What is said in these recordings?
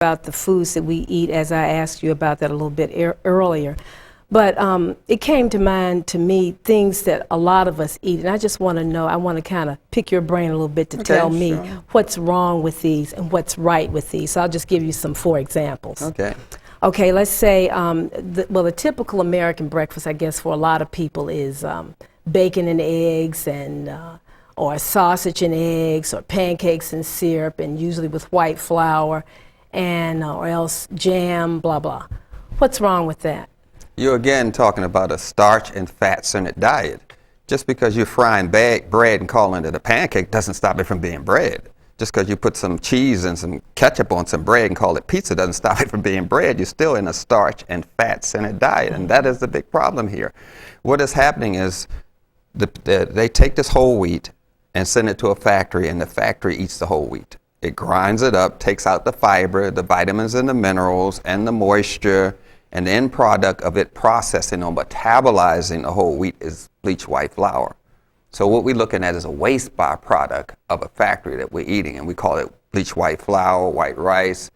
about the foods that we eat, as I asked you about that a little bit earlier. But it came to mind to me things that a lot of us eat, and I just want to know, I want to kind of pick your brain a little bit to tell me what's wrong with these and what's right with these. So I'll just give you some 4 examples. Okay, let's say, the typical American breakfast, I guess, for a lot of people is bacon and eggs, and or sausage and eggs, or pancakes and syrup, and usually with white flour, and or else jam, blah, blah. What's wrong with that? You're again talking about a starch and fat-centered diet. Just because you're frying bread and calling it a pancake doesn't stop it from being bread. Just because you put some cheese and some ketchup on some bread and call it pizza doesn't stop it from being bread. You're still in a starch and fat-centered diet, and that is the big problem here. What is happening is they take this whole wheat and send it to a factory, and the factory eats the whole wheat. It grinds it up, takes out the fiber, the vitamins and the minerals, and the moisture, and the end product of it processing or metabolizing the whole wheat is bleached white flour. So what we're looking at is a waste byproduct of a factory that we're eating, and we call it bleached white flour, white rice.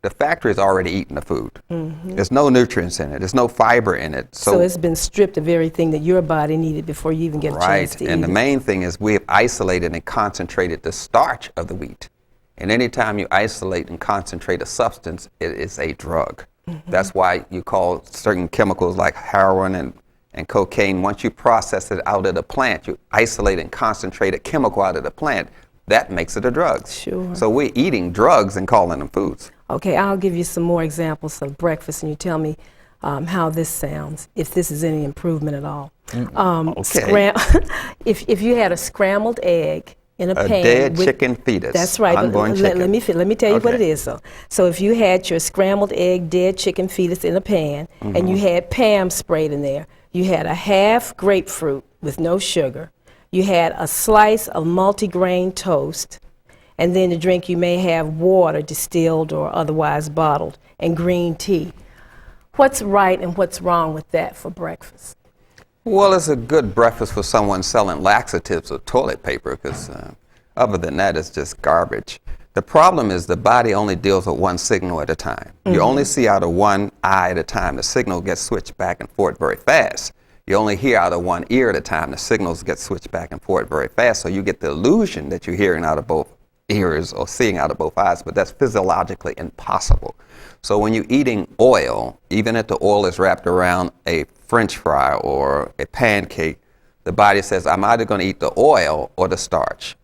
The factory is already eating the food. There's no nutrients in it. There's no fiber in it. So it's been stripped of everything that your body needed before you even get a chance to eat it. And the main thing is we have isolated and concentrated the starch of the wheat. And anytime you isolate and concentrate a substance, it is a drug. That's why you call certain chemicals like heroin and cocaine, once you process it out of the plant, you isolate and concentrate a chemical out of the plant, that makes it a drug. Sure. So we're eating drugs and calling them foods. Okay, I'll give you some more examples of breakfast, and you tell me how this sounds, if this is any improvement at all. If you had a scrambled egg in a pan. Dead chicken fetus. That's right. Unborn chicken. Let me tell you what it is. So if you had your scrambled egg, dead chicken fetus in a pan, and you had Pam sprayed in there, you had a half grapefruit with no sugar, you had a slice of multigrain toast, and then to drink you may have water, distilled or otherwise bottled, and green tea. What's right and what's wrong with that for breakfast? Well, it's a good breakfast for someone selling laxatives or toilet paper, because other than that, it's just garbage. The problem is the body only deals with one signal at a time. You only see out of one eye at a time. The signal gets switched back and forth very fast. You only hear out of one ear at a time. The signals get switched back and forth very fast, so you get the illusion that you're hearing out of both ears or seeing out of both eyes, but that's physiologically impossible. So when you're eating oil, even if the oil is wrapped around a French fry or a pancake, the body says, I'm either going to eat the oil or the starch.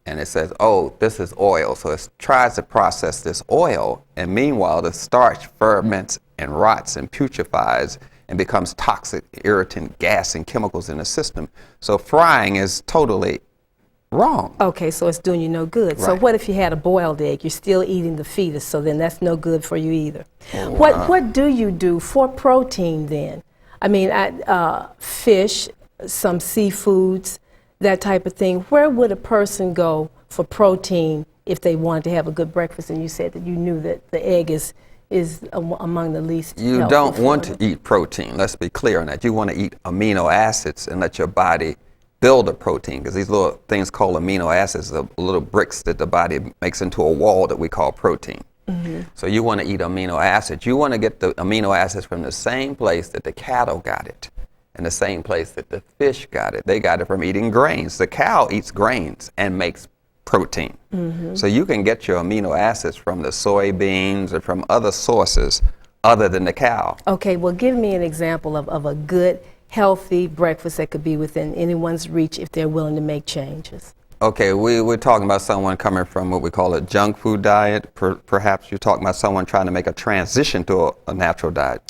And it says, oh, this is oil. So it tries to process this oil, and meanwhile the starch ferments and rots and putrefies and becomes toxic, irritant, gas, and chemicals in the system. So frying is totally wrong. Okay, so it's doing you no good. Right. So what if you had a boiled egg? You're still eating the fetus, so then that's no good for you either. Oh, what do you do for protein then? I mean, fish, some seafoods, that type of thing. Where would a person go for protein if they wanted to have a good breakfast? And you said that you knew that the egg is among the least You don't want to eat protein. Let's be clear on that. You want to eat amino acids and let your body build a protein, because these little things called amino acids are little bricks that the body makes into a wall that we call protein. So you want to eat amino acids. You want to get the amino acids from the same place that the cattle got it, and the same place that the fish got it. They got it from eating grains. The cow eats grains and makes protein. So you can get your amino acids from the soybeans or from other sources other than the cow. Okay, well, give me an example of a good, healthy breakfast that could be within anyone's reach if they're willing to make changes. Okay, we're talking about someone coming from what we call a junk food diet. Perhaps you're talking about someone trying to make a transition to a natural diet.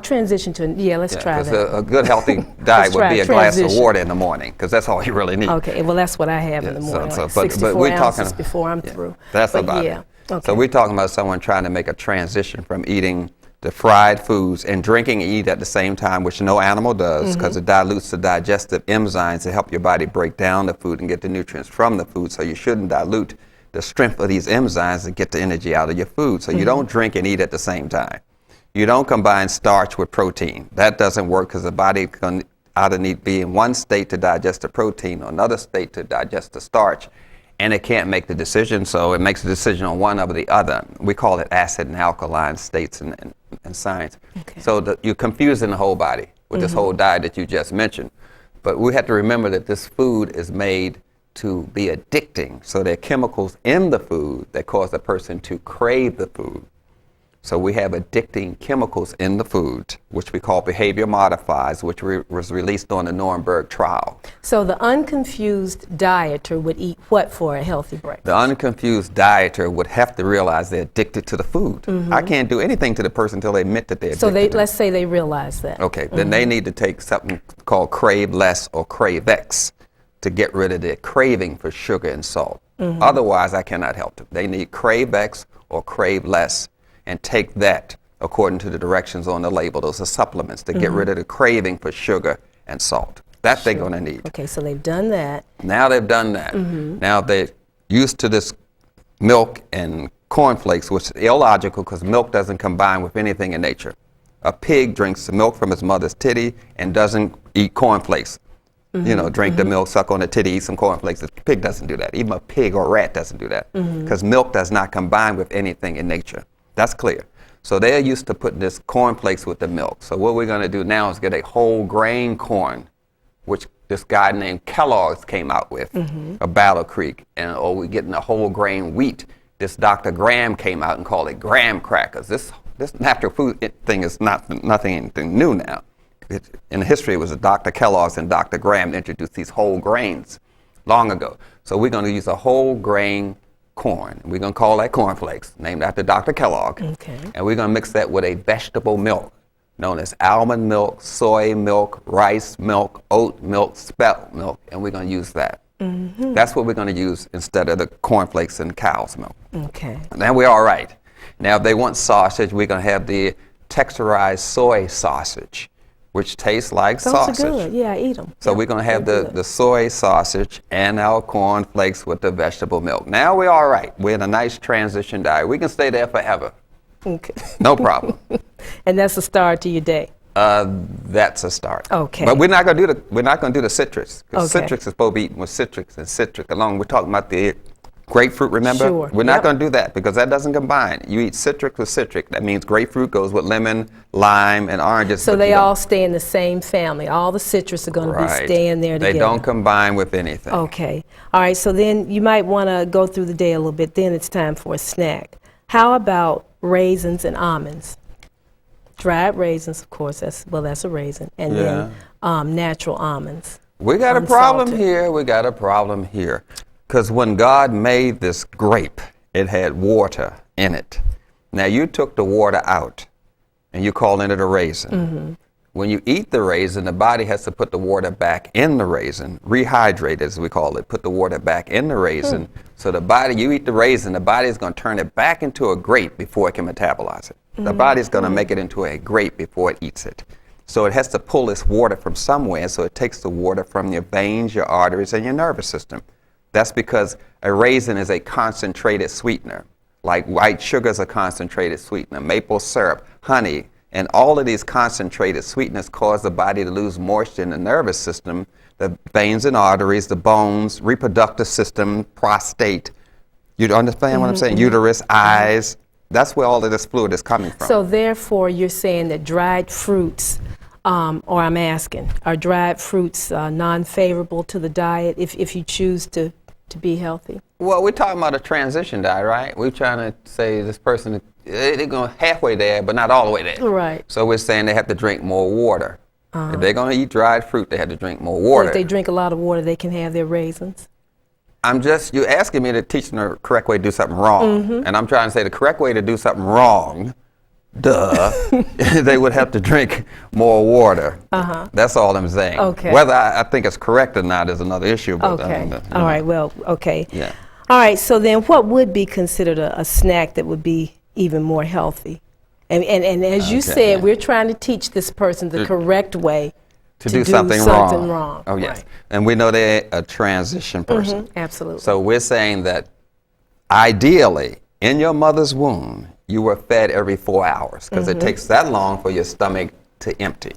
Transition to, let's try that. A good healthy diet would be a glass of water in the morning, because that's all you really need. Okay, well, that's what I have in the morning, like but 64 we're ounces talking, before I'm through. That's but about it. Okay. So we're talking about someone trying to make a transition from eating the fried foods and drinking and eat at the same time, which no animal does, because it dilutes the digestive enzymes to help your body break down the food and get the nutrients from the food. So you shouldn't dilute the strength of these enzymes to get the energy out of your food. So you don't drink and eat at the same time. You don't combine starch with protein. That doesn't work, because the body can either need to be in one state to digest the protein or another state to digest the starch. and it can't make the decision, so it makes a decision on one or the other. We call it acid and alkaline states in science. Okay. So you're confusing the whole body with this whole diet that you just mentioned. But we have to remember that this food is made to be addicting. So there are chemicals in the food that cause a person to crave the food. So we have addicting chemicals in the food, which we call behavior modifiers, which was released on the Nuremberg trial. So the unconfused dieter would eat what for a healthy breakfast? The unconfused dieter would have to realize they're addicted to the food. I can't do anything to the person until they admit that they're addicted. So let's say they realize that. Okay, then they need to take something called Crave Less or Crave X to get rid of their craving for sugar and salt. Otherwise, I cannot help them. They need Crave X or Crave Less, and take that according to the directions on the label. Those are supplements to get rid of the craving for sugar and salt. That they're going to need. Okay, so they've done that. Now they've done that. Now they're used to this milk and cornflakes, which is illogical because milk doesn't combine with anything in nature. A pig drinks the milk from his mother's titty and doesn't eat cornflakes. You know, drink the milk, suck on the titty, eat some cornflakes. The pig doesn't do that. Even a pig or rat doesn't do that because milk does not combine with anything in nature. That's clear. So they're used to putting this cornflakes with the milk. So what we're going to do now is get a whole grain corn, which this guy named Kellogg's came out with, a Battle Creek, or we're getting a whole grain wheat. This Dr. Graham came out and called it graham crackers. This natural food thing is nothing new now. In history, it was Dr. Kellogg's and Dr. Graham that introduced these whole grains long ago. So we're going to use a whole grain corn. We're going to call that cornflakes, named after Dr. Kellogg. Okay. And we're going to mix that with a vegetable milk known as almond milk, soy milk, rice milk, oat milk, spelt milk, and we're going to use that. That's what we're going to use instead of the cornflakes and cow's milk. Okay. Then we're all right. Now, if they want sausage, we're going to have the texturized soy sausage, which tastes like sausage. Those are good. Yeah, I eat them. So we're going to have the soy sausage and our cornflakes with the vegetable milk. Now we're all right. We're in a nice transition diet. We can stay there forever. Okay. No problem. And that's the start to your day. That's a start. Okay. But we're not going to do the citrus, because Okay. citrus is supposed to be eaten with citrus and citric along. We're talking about the grapefruit, remember? Sure. We're not going to do that because that doesn't combine. You eat citric with citric. That means grapefruit goes with lemon, lime, and oranges. So but they you don't- all stay in the same family. All the citrus are going to be staying there together. They don't combine with anything. Okay. All right, so then you might want to go through the day a little bit. Then it's time for a snack. How about raisins and almonds? Dried raisins, of course, that's a raisin. And then natural almonds. We got a problem Unsalted. here. We got a problem here. Because when God made this grape, it had water in it. Now you took the water out and you call it a raisin. When you eat the raisin, the body has to put the water back in the raisin, rehydrate as we call it, put the water back in the raisin. So the body, you eat the raisin, the body is going to turn it back into a grape before it can metabolize it. The body is going to make it into a grape before it eats it. So it has to pull this water from somewhere, so it takes the water from your veins, your arteries, and your nervous system. That's because a raisin is a concentrated sweetener. Like white sugar is a concentrated sweetener, maple syrup, honey, and all of these concentrated sweeteners cause the body to lose moisture in the nervous system, the veins and arteries, the bones, reproductive system, prostate. You understand what I'm saying? Uterus, eyes. That's where all of this fluid is coming from. So therefore, you're saying that dried fruits, or I'm asking, are dried fruits non-favorable to the diet if you choose to be healthy? Well, we're talking about a transition diet, right? We're trying to say this person, they're going halfway there, but not all the way there. Right. So we're saying they have to drink more water. If they're going to eat dried fruit, they have to drink more water. If they drink a lot of water, they can have their raisins. You're asking me to teach them the correct way to do something wrong. And I'm trying to say the correct way to do something wrong, they would have to drink more water. That's all I'm saying. Okay. Whether I think it's correct or not is another issue. But, Okay. All right. Well, okay. Yeah. All right. So then what would be considered a snack that would be even more healthy? And as you said, we're trying to teach this person the correct way to do something wrong. Oh, yes. Right. And we know they're a transition person. Absolutely. So we're saying that ideally, in your mother's womb, you were fed every 4 hours because it takes that long for your stomach to empty.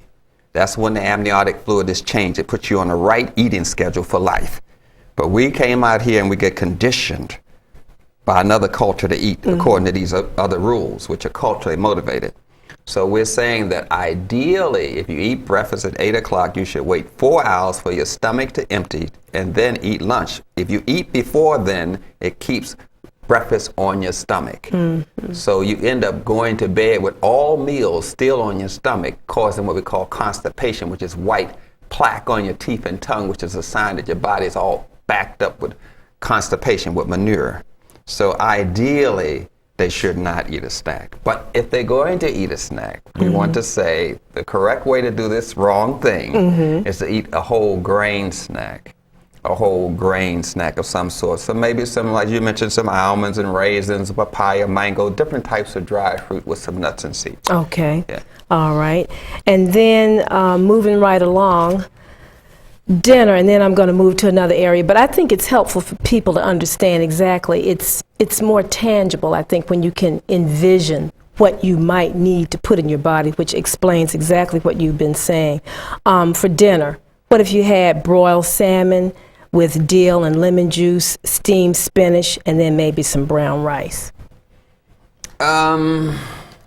That's when the amniotic fluid is changed. It puts you on the right eating schedule for life. But we came out here and we get conditioned by another culture to eat according to these other rules, which are culturally motivated. So we're saying that ideally, if you eat breakfast at 8 o'clock, you should wait 4 hours for your stomach to empty and then eat lunch. If you eat before then, it keeps breakfast on your stomach. So you end up going to bed with all meals still on your stomach, causing what we call constipation, which is white plaque on your teeth and tongue, which is a sign that your body is all backed up with constipation, with manure. So ideally, they should not eat a snack. But if they're going to eat a snack, we want to say the correct way to do this wrong thing is to eat a whole grain snack. A whole grain snack of some sort. So maybe some, like you mentioned, some almonds and raisins, papaya, mango, different types of dried fruit with some nuts and seeds. Okay. Yeah. All right. And then moving right along, dinner, and then I'm going to move to another area. But I think it's helpful for people to understand exactly. It's more tangible, I think, when you can envision what you might need to put in your body, which explains exactly what you've been saying. For dinner, what if you had broiled salmon with dill and lemon juice, steamed spinach, and then maybe some brown rice? Can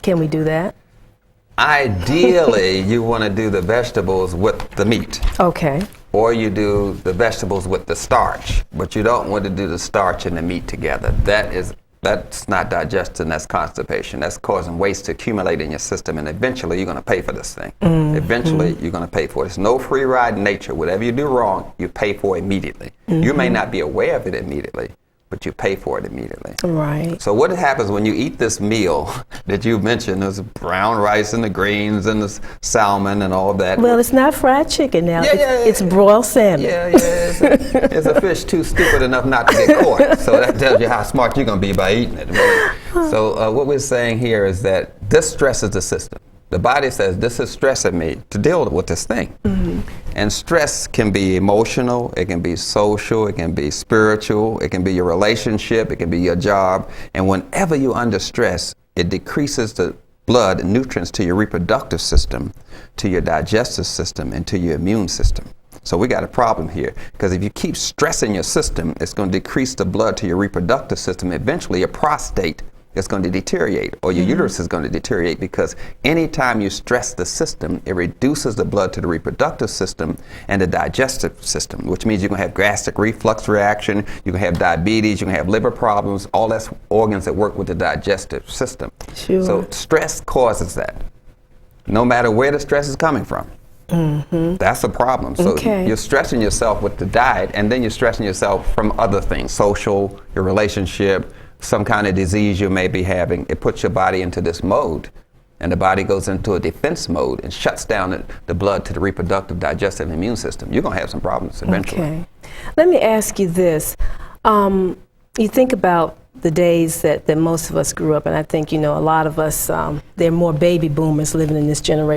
we do that? Ideally, you want to do the vegetables with the meat. Okay. Or you do the vegetables with the starch, but you don't want to do the starch and the meat together. That's not digestion, that's constipation. That's causing waste to accumulate in your system, and eventually you're going to pay for this thing. Eventually you're going to pay for it. It's no free ride in nature. Whatever you do wrong, you pay for it immediately. You may not be aware of it immediately, but you pay for it immediately. Right. So what happens when you eat this meal that you mentioned, there's brown rice and the greens and the salmon and all of that. Well, it's not fried chicken now. Yeah, it's broiled salmon. Yeah, it's a fish too stupid enough not to get caught. So that tells you how smart you're going to be by eating it. Really. So what we're saying here is that this stresses the system. The body says, this is stressing me to deal with this thing. And stress can be emotional, it can be social, it can be spiritual, it can be your relationship, it can be your job. And whenever you're under stress, it decreases the blood and nutrients to your reproductive system, to your digestive system, and to your immune system. So we got a problem here, because if you keep stressing your system, it's going to decrease the blood to your reproductive system. Eventually, your prostate is going to deteriorate, or your uterus is going to deteriorate, because anytime you stress the system, it reduces the blood to the reproductive system and the digestive system, which means you're going to have gastric reflux reaction, you're going to have diabetes, you're going to have liver problems, all that's organs that work with the digestive system. Sure. So stress causes that, no matter where the stress is coming from. That's a problem. So you're stressing yourself with the diet, and then you're stressing yourself from other things, social, your relationship, some kind of disease you may be having. It puts your body into this mode, and the body goes into a defense mode and shuts down the blood to the reproductive, digestive, and immune system. You're going to have some problems eventually. Okay. Let me ask you this. You think about the days that most of us grew up, and I think, a lot of us, there are more baby boomers living in this generation.